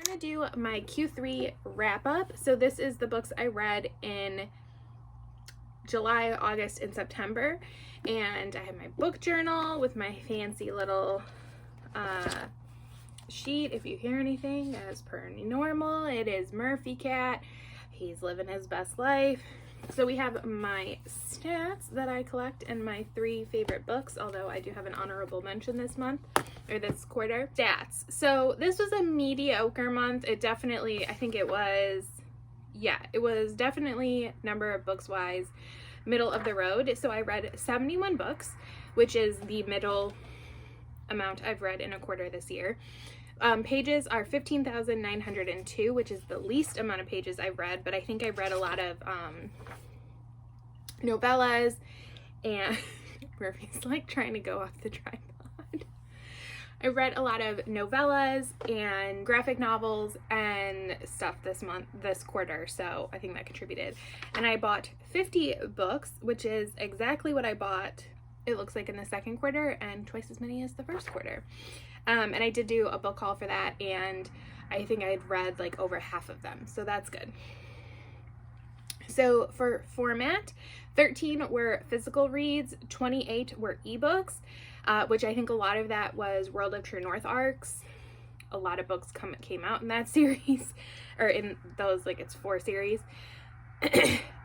gonna do my Q3 wrap up. So this is the books I read in July, August, and September. And I have my book journal with my fancy little sheet. If you hear anything, as per normal, it is Murphy Cat. He's living his best life. So we have my stats that I collect and my 3 favorite books, although I do have an honorable mention this month, or this quarter. Stats. So this was a mediocre month. It definitely, I think it was definitely, number of books wise, middle of the road. So I read 71 books, which is the middle amount I've read in a quarter this year. Pages are 15,902, which is the least amount of pages I've read, but I think I've read a lot of novellas, and Murphy's like trying to go off the tripod. I read a lot of novellas and graphic novels and stuff this quarter, so I think that contributed. And I bought 50 books, which is exactly what I bought, it looks like, in the second quarter, and twice as many as the first quarter. And I did do a book haul for that, and I think I'd read like over half of them, so that's good. So for format, 13 were physical reads, 28 were ebooks, which I think a lot of that was World of True North arcs. A lot of books came out in that series, or in those, like, it's 4 series.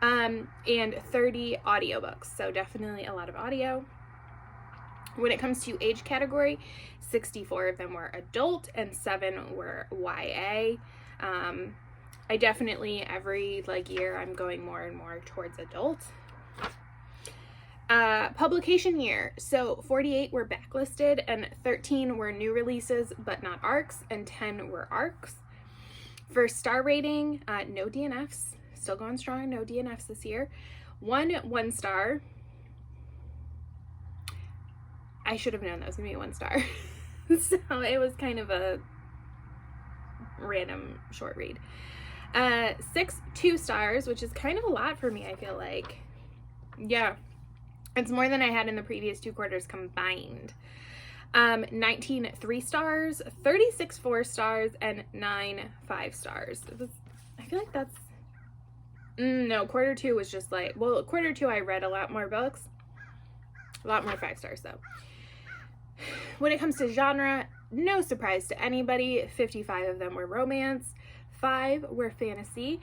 And 30 audiobooks, so definitely a lot of audio. When it comes to age category, 64 of them were adult and 7 were YA. I definitely, every year, I'm going more and more towards adult. Publication year, so 48 were backlisted and 13 were new releases but not arcs, and 10 were arcs. For star rating, no DNFs, still going strong, no DNFs this year. 1 star. I should have known that was gonna be 1 star. So it was kind of a random short read. 6 2 stars, which is kind of a lot for me, I feel like. Yeah, it's more than I had in the previous 2 quarters combined. 19 3 stars, 36 4 stars, and 9 5 stars. I feel like that's, no, quarter 2 was just like, well, quarter 2 I read a lot more books. A lot more 5 stars though. When it comes to genre, no surprise to anybody, 55 of them were romance, 5 were fantasy,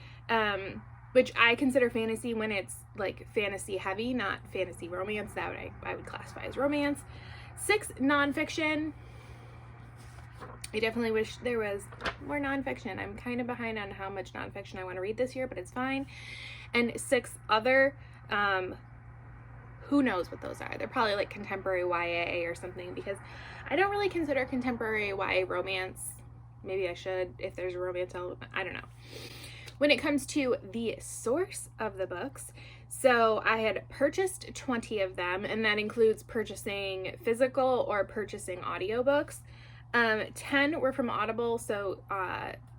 which I consider fantasy when it's like fantasy heavy, not fantasy romance. That I would classify as romance. 6 nonfiction. I definitely wish there was more nonfiction. I'm kind of behind on how much nonfiction I want to read this year, but it's fine. And 6 other, who knows what those are? They're probably like contemporary YA or something, because I don't really consider contemporary YA romance. Maybe I should, if there's a romance element, I don't know. When it comes to the source of the books, so I had purchased 20 of them, and that includes purchasing physical or purchasing audiobooks. 10 were from Audible, so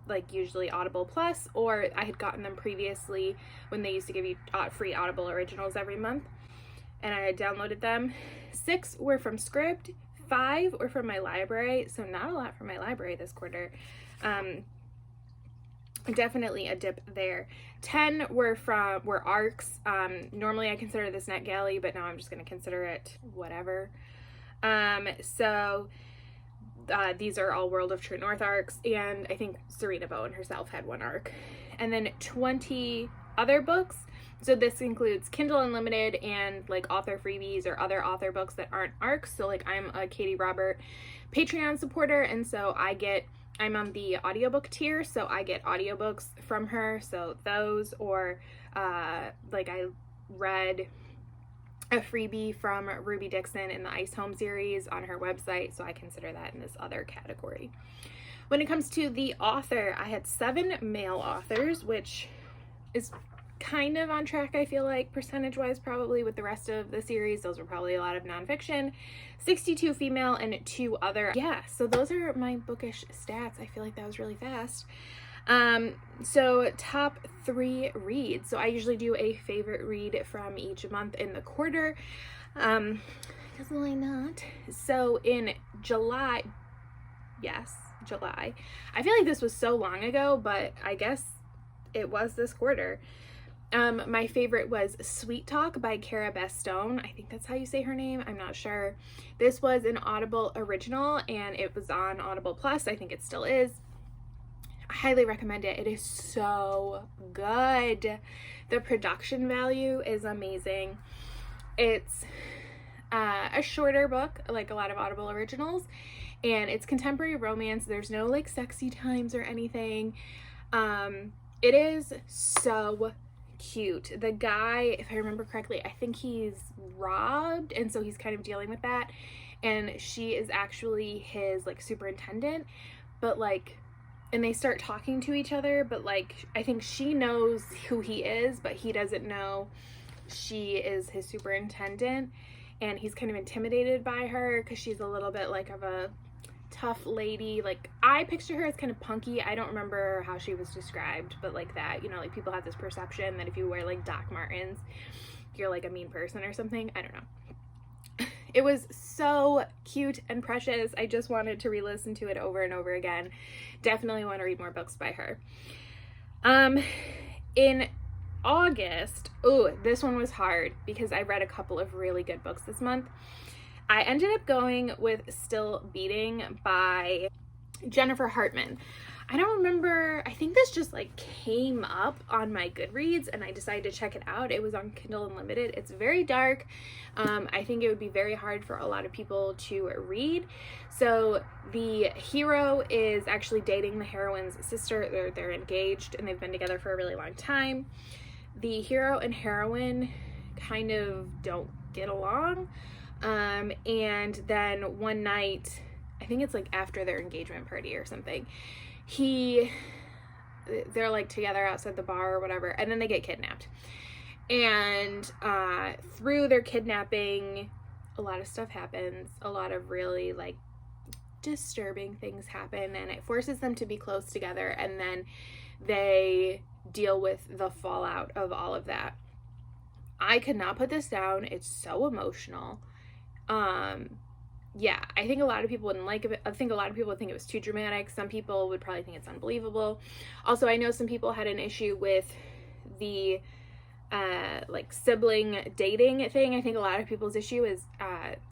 like usually Audible Plus, or I had gotten them previously when they used to give you free Audible originals every month, and I had downloaded them. 6 were from Scribd, 5 were from my library, so not a lot from my library this quarter. Definitely a dip there. 10 were arcs. Normally I consider this NetGalley, but now I'm just going to consider it whatever. So these are all World of True North arcs, and I think Serena Bowen herself had 1 arc. And then 20 other books. So this includes Kindle Unlimited and like author freebies or other author books that aren't arcs. So like I'm a Katie Robert Patreon supporter, and so I'm on the audiobook tier, so I get audiobooks from her. So those, or like I read a freebie from Ruby Dixon in the Ice Home series on her website, so I consider that in this other category. When it comes to the author, I had 7 male authors, which is kind of on track, I feel like, percentage-wise, probably with the rest of the series. Those were probably a lot of nonfiction. 62 female and 2 other. Yeah, so those are my bookish stats. I feel like that was really fast. So top 3 reads. So I usually do a favorite read from each month in the quarter. Because why not? So in July, Yes, July. I feel like this was so long ago, but I guess it was this quarter. My favorite was Sweet Talk by Cara Bastone. I think that's how you say her name. I'm not sure. This was an Audible original, and it was on Audible Plus. I think it still is. I highly recommend it. It is so good. The production value is amazing. It's a shorter book, like a lot of Audible originals, and it's contemporary romance. There's no like sexy times or anything. It is so cute. The guy, if I remember correctly, I think he's robbed, and so he's kind of dealing with that, and she is actually his like superintendent, but like, and they start talking to each other, but like I think she knows who he is, but he doesn't know she is his superintendent, and he's kind of intimidated by her because she's a little bit like of a tough lady. Like, I picture her as kind of punky. I don't remember how she was described, but like that, you know, like people have this perception that if you wear like Doc Martens, you're like a mean person or something. I don't know. It was so cute and precious. I just wanted to re-listen to it over and over again. Definitely want to read more books by her. In August, this one was hard because I read a couple of really good books this month. I ended up going with Still Beating by Jennifer Hartman. I don't remember, I think this just like came up on my Goodreads and I decided to check it out. It was on Kindle Unlimited. It's very dark. I think it would be very hard for a lot of people to read. So the hero is actually dating the heroine's sister. They're engaged and they've been together for a really long time. The hero and heroine kind of don't get along. And then one night, I think it's like after their engagement party or something, they're like together outside the bar or whatever, and then they get kidnapped. And through their kidnapping, a lot of stuff happens. A lot of really like disturbing things happen, and it forces them to be close together, and then they deal with the fallout of all of that. I could not put this down. It's so emotional. Yeah, I think a lot of people wouldn't like it. I think a lot of people would think it was too dramatic. Some people would probably think it's unbelievable. Also, I know some people had an issue with the like sibling dating thing. I think a lot of people's issue is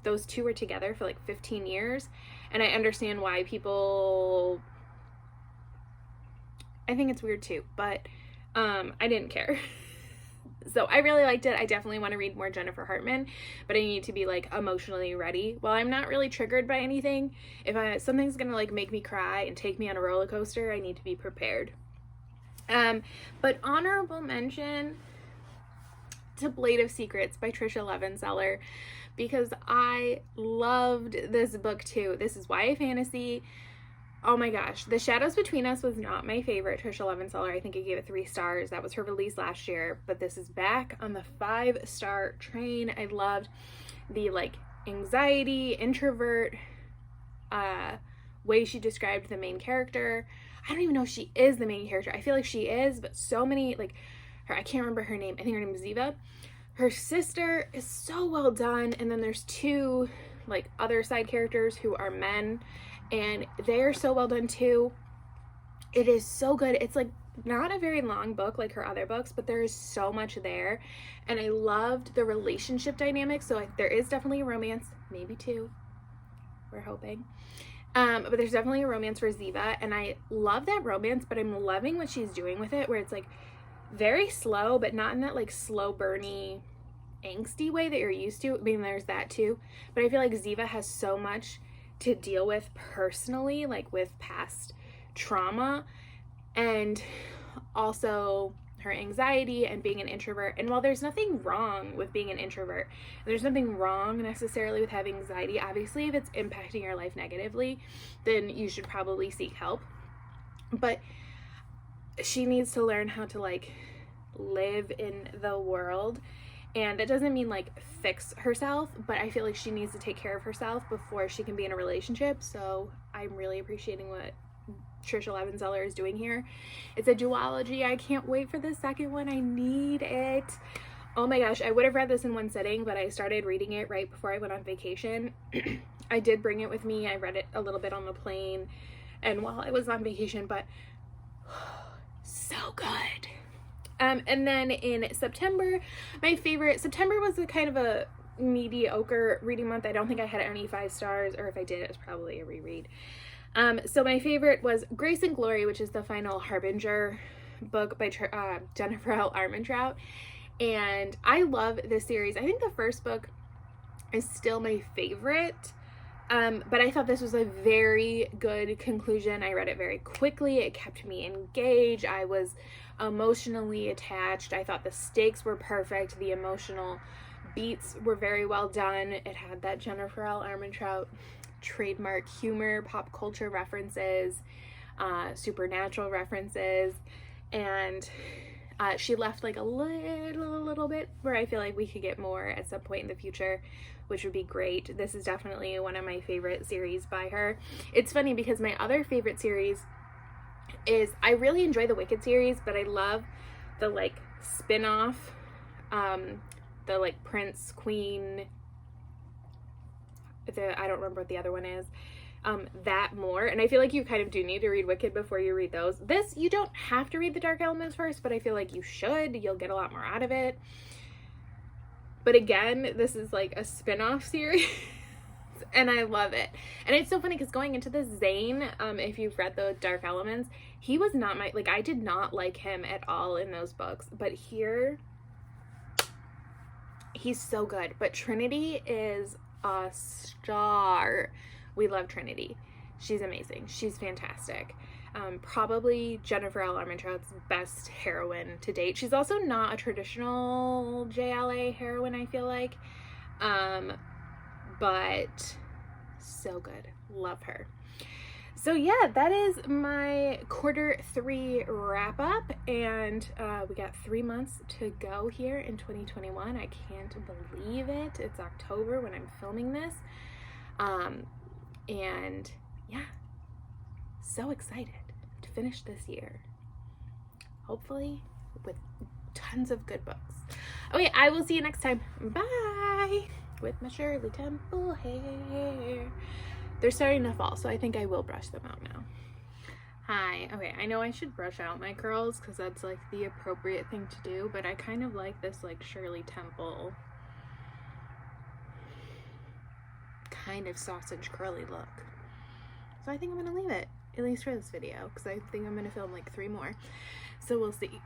those two were together for like 15 years, and I understand why people, I think it's weird too, but I didn't care. So I really liked it. I definitely want to read more Jennifer Hartman, but I need to be like emotionally ready. Well, I'm not really triggered by anything. If something's gonna like make me cry and take me on a roller coaster, I need to be prepared. But honorable mention to Blade of Secrets by Tricia Levenseller, because I loved this book too. This is YA fantasy. Oh my gosh, The Shadows Between Us was not my favorite Tricia Levenseller. I think I gave it 3 stars. That was her release last year, but this is back on the 5-star train. I loved the like anxiety, introvert way she described the main character. I don't even know if she is the main character. I feel like she is, but so many, like her, I can't remember her name. I think her name is Ziva. Her sister is so well done, and then there's 2 like other side characters who are men, and they're so well done too. It is so good. It's like not a very long book like her other books, but there is so much there, and I loved the relationship dynamics. So there is definitely a romance, maybe 2, we're hoping, but there's definitely a romance for Ziva, and I love that romance, but I'm loving what she's doing with it, where it's like very slow, but not in that like slow burny angsty way that you're used to. I mean, there's that too, but I feel like Ziva has so much to deal with personally, like with past trauma, and also her anxiety and being an introvert. And while there's nothing wrong with being an introvert, there's nothing wrong necessarily with having anxiety. Obviously, if it's impacting your life negatively, then you should probably seek help. But she needs to learn how to like live in the world. And it doesn't mean like fix herself, but I feel like she needs to take care of herself before she can be in a relationship. So I'm really appreciating what Tricia Levenseller is doing here. It's a duology. I can't wait for the second one. I need it. Oh my gosh, I would have read this in one sitting, but I started reading it right before I went on vacation. I did bring it with me. I read it a little bit on the plane and while I was on vacation, but so good. And then in September, September was a kind of a mediocre reading month. I don't think I had any 5 stars, or if I did, it was probably a reread. So my favorite was Grace and Glory, which is the final Harbinger book by Jennifer L. Armentrout. And I love this series. I think the first book is still my favorite. But I thought this was a very good conclusion. I read it very quickly. It kept me engaged. I was emotionally attached. I thought the stakes were perfect. The emotional beats were very well done. It had that Jennifer L. Armentrout trademark humor, pop culture references, supernatural references, and she left like a little bit where I feel like we could get more at some point in the future, which would be great. This is definitely one of my favorite series by her. It's funny because my other favorite series is, I really enjoy the Wicked series, but I love the like spin-off, the like Prince, Queen, I don't remember what the other one is, that more. And I feel like you kind of do need to read Wicked before you read those. This, you don't have to read the Dark Elements first, but I feel like you should. You'll get a lot more out of it. But again, this is like a spin-off series and I love it. And it's so funny because going into this, Zane, if you've read the Dark Elements, he was not my, like, I did not like him at all in those books, but here he's so good. But Trinity is a star. We love Trinity. She's amazing. She's fantastic. Probably Jennifer L. Armentrout's best heroine to date. She's also not a traditional JLA heroine, I feel like. But so good. Love her. So yeah, that is my Q3 wrap up, and we got 3 months to go here in 2021. I can't believe it. It's October when I'm filming this. And yeah, so excited to finish this year. Hopefully with tons of good books. Okay, I will see you next time. Bye! With my Shirley Temple hair. They're starting to fall, so I think I will brush them out now. Hi. Okay, I know I should brush out my curls because that's like the appropriate thing to do, but I kind of like this like Shirley Temple kind of sausage curly look. So I think I'm gonna leave it, at least for this video, because I think I'm gonna film like 3 more. So we'll see.